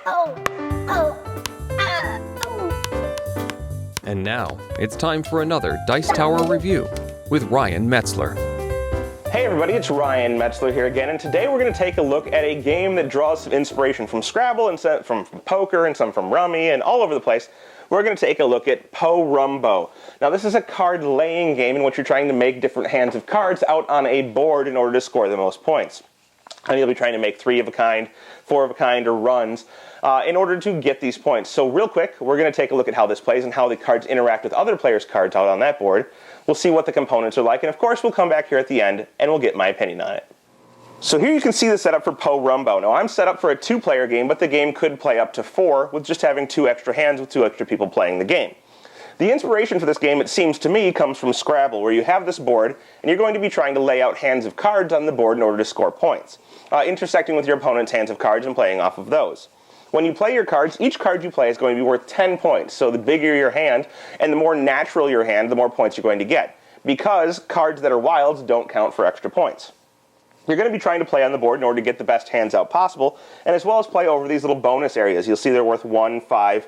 And now, it's time for another Dice Tower review with Ryan Metzler. Hey everybody, it's Ryan Metzler here again, and today we're going to take a look at a game that draws some inspiration from Scrabble and some from poker and some from Rummy and all over the place. We're going to take a look at Po-Rum-Bo. Now this is a card laying game in which you're trying to make different hands of cards out on a board in order to score the most points. And you'll be trying to make 3 of a kind, 4 of a kind, or runs in order to get these points. So real quick, we're going to take a look at how this plays and how the cards interact with other players' cards out on that board. We'll see what the components are like, and of course we'll come back here at the end and we'll get my opinion on it. So here you can see the setup for Po-Rum-Bo. Now I'm set up for a 2-player game, but the game could play up to 4 with just having 2 extra hands with 2 extra people playing the game. The inspiration for this game, it seems to me, comes from Scrabble, where you have this board and you're going to be trying to lay out hands of cards on the board in order to score points, intersecting with your opponent's hands of cards and playing off of those. When you play your cards, each card you play is going to be worth 10 points. So the bigger your hand and the more natural your hand, the more points you're going to get. Because cards that are wilds don't count for extra points. You're going to be trying to play on the board in order to get the best hands out possible, and as well as play over these little bonus areas. You'll see they're worth 1, 5,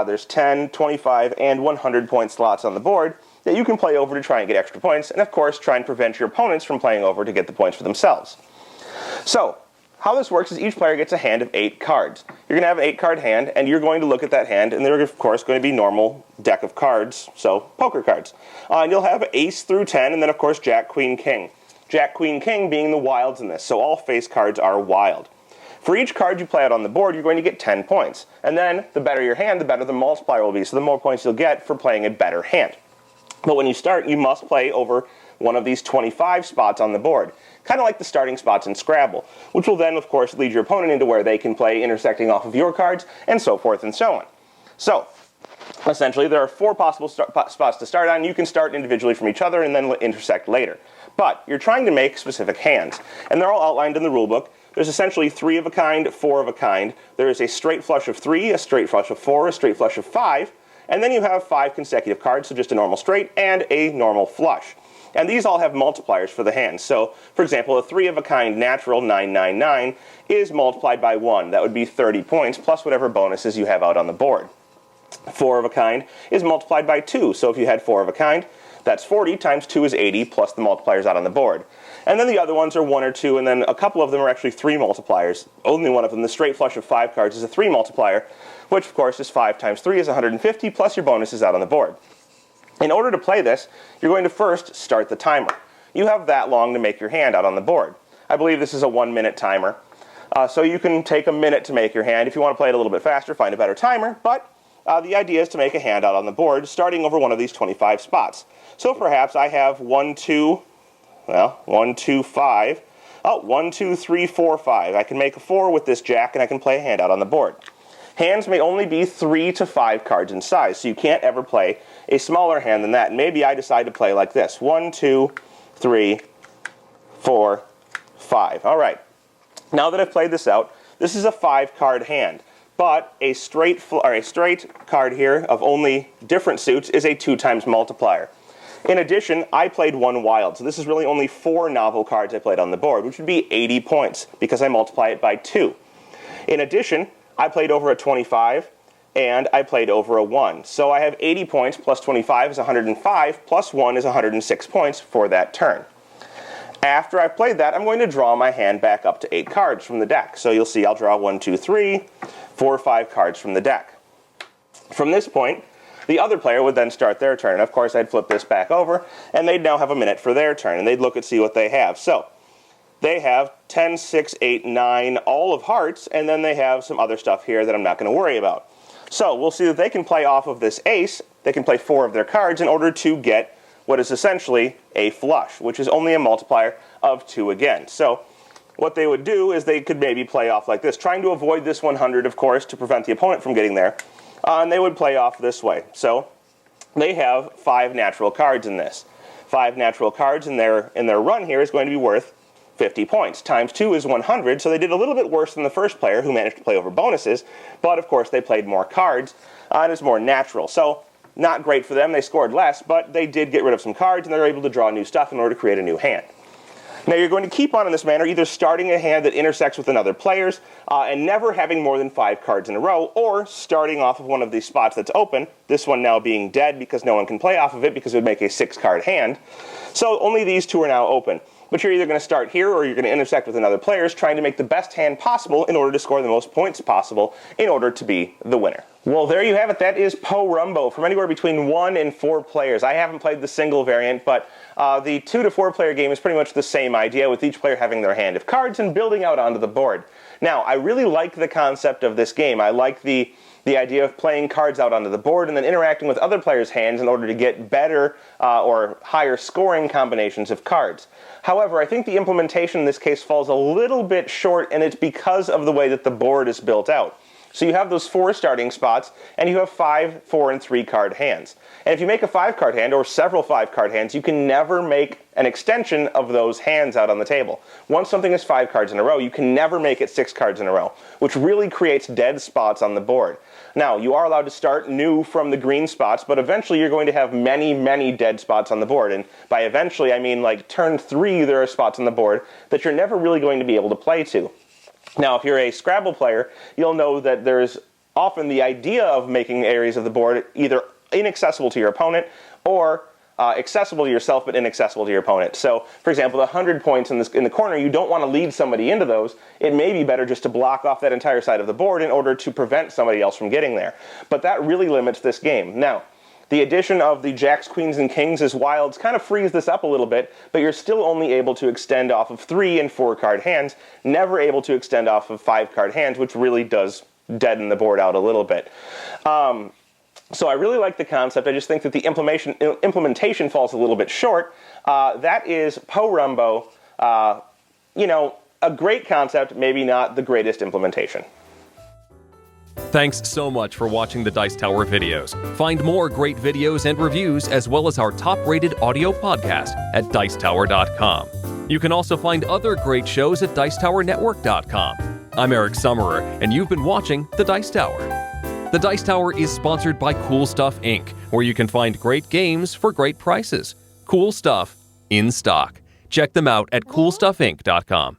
there's 10, 25, and 100 point slots on the board that you can play over to try and get extra points, and of course try and prevent your opponents from playing over to get the points for themselves. So, how this works is each player gets a hand of 8 cards. You're going to have an 8-card hand, and you're going to look at that hand, and they're, of course, going to be normal deck of cards, so poker cards. And you'll have ace through 10, and then, of course, jack, queen, king. Jack, queen, king being the wilds in this, so all face cards are wild. For each card you play out on the board, you're going to get 10 points. And then, the better your hand, the better the multiplier will be, so the more points you'll get for playing a better hand. But when you start, you must play over one of these 25 spots on the board, kind of like the starting spots in Scrabble, which will then, of course, lead your opponent into where they can play intersecting off of your cards, and so forth and so on. So, essentially, there are 4 possible spots to start on. You can start individually from each other and then intersect later. But you're trying to make specific hands, and they're all outlined in the rulebook. There's essentially 3 of a kind, 4 of a kind. There is a straight flush of 3, a straight flush of 4, a straight flush of 5, and then you have 5 consecutive cards, so just a normal straight and a normal flush. And these all have multipliers for the hands. So, for example, a 3 of a kind natural 999 is multiplied by 1. That would be 30 points plus whatever bonuses you have out on the board. 4 of a kind is multiplied by 2. So if you had 4 of a kind, that's 40 times 2 is 80 plus the multipliers out on the board. And then the other ones are 1 or 2, and then a couple of them are actually 3 multipliers. Only one of them, the straight flush of 5 cards, is a 3 multiplier, which of course is 5 times 3 is 150 plus your bonuses out on the board. In order to play this, you're going to first start the timer. You have that long to make your hand out on the board. I believe this is a 1-minute timer. So you can take a minute to make your hand. If you want to play it a little bit faster, find a better timer. But the idea is to make a hand out on the board, starting over one of these 25 spots. So perhaps I have 1, 2, 5. Oh, 1, 2, 3, 4, 5. I can make a 4 with this jack, and I can play a hand out on the board. Hands may only be 3 to 5 cards in size, so you can't ever play a smaller hand than that. And maybe I decide to play like this. 1, 2, 3, 4, 5. All right. Now that I've played this out, this is a 5-card hand. But a straight card here of only different suits is a 2 times multiplier. In addition, I played 1 wild, so this is really only 4 novel cards I played on the board, which would be 80 points because I multiply it by 2. In addition, I played over a 25, and I played over a 1. So I have 80 points plus 25 is 105, plus 1 is 106 points for that turn. After I've played that, I'm going to draw my hand back up to 8 cards from the deck. So you'll see I'll draw 1, 2, 3, 4, 5 cards from the deck. From this point, the other player would then start their turn. Of course, I'd flip this back over, and they'd now have a minute for their turn, and they'd look and see what they have. So they have 10, 6, 8, 9, all of hearts, and then they have some other stuff here that I'm not going to worry about. So we'll see that they can play off of this ace. They can play 4 of their cards in order to get what is essentially a flush, which is only a multiplier of 2 again. So what they would do is they could maybe play off like this, trying to avoid this 100, of course, to prevent the opponent from getting there. And they would play off this way. So they have 5 natural cards in this. 5 natural cards in their run here is going to be worth 50 points. Times 2 is 100, so they did a little bit worse than the first player who managed to play over bonuses, but of course they played more cards, and it's more natural. So not great for them, they scored less, but they did get rid of some cards, and they were able to draw new stuff in order to create a new hand. Now you're going to keep on in this manner, either starting a hand that intersects with another player's and never having more than 5 cards in a row, or starting off of one of these spots that's open, this one now being dead because no one can play off of it because it would make a 6-card hand. So only these two are now open. But you're either going to start here or you're going to intersect with another player's, trying to make the best hand possible in order to score the most points possible in order to be the winner. Well, there you have it. That is Po-Rum-Bo from anywhere between 1 and 4 players. I haven't played the single variant, but the 2 to 4 player game is pretty much the same idea, with each player having their hand of cards and building out onto the board. Now, I really like the concept of this game. I like the idea of playing cards out onto the board and then interacting with other players' hands in order to get better or higher scoring combinations of cards. However, I think the implementation in this case falls a little bit short, and it's because of the way that the board is built out. So you have those 4 starting spots, and you have 5, 4, and 3 card hands. And if you make a 5-card hand, or several 5-card hands, you can never make an extension of those hands out on the table. Once something is 5 cards in a row, you can never make it 6 cards in a row, which really creates dead spots on the board. Now, you are allowed to start new from the green spots, but eventually you're going to have many, many dead spots on the board. And by eventually, I mean like turn 3, there are spots on the board that you're never really going to be able to play to. Now, if you're a Scrabble player, you'll know that there's often the idea of making areas of the board either inaccessible to your opponent or accessible to yourself but inaccessible to your opponent. So, for example, the 100 points in the corner, you don't want to lead somebody into those. It may be better just to block off that entire side of the board in order to prevent somebody else from getting there. But that really limits this game. Now, the addition of the jacks, queens, and kings as wilds kind of frees this up a little bit, but you're still only able to extend off of 3 and 4 card hands, never able to extend off of 5 card hands, which really does deaden the board out a little bit. So I really like the concept. I just think that the implementation falls a little bit short. That is Po-Rum-Bo. A great concept, maybe not the greatest implementation. Thanks so much for watching the Dice Tower videos. Find more great videos and reviews, as well as our top-rated audio podcast at Dicetower.com. You can also find other great shows at DicetowerNetwork.com. I'm Eric Summerer, and you've been watching The Dice Tower. The Dice Tower is sponsored by Cool Stuff Inc., where you can find great games for great prices. Cool stuff in stock. Check them out at CoolStuffInc.com.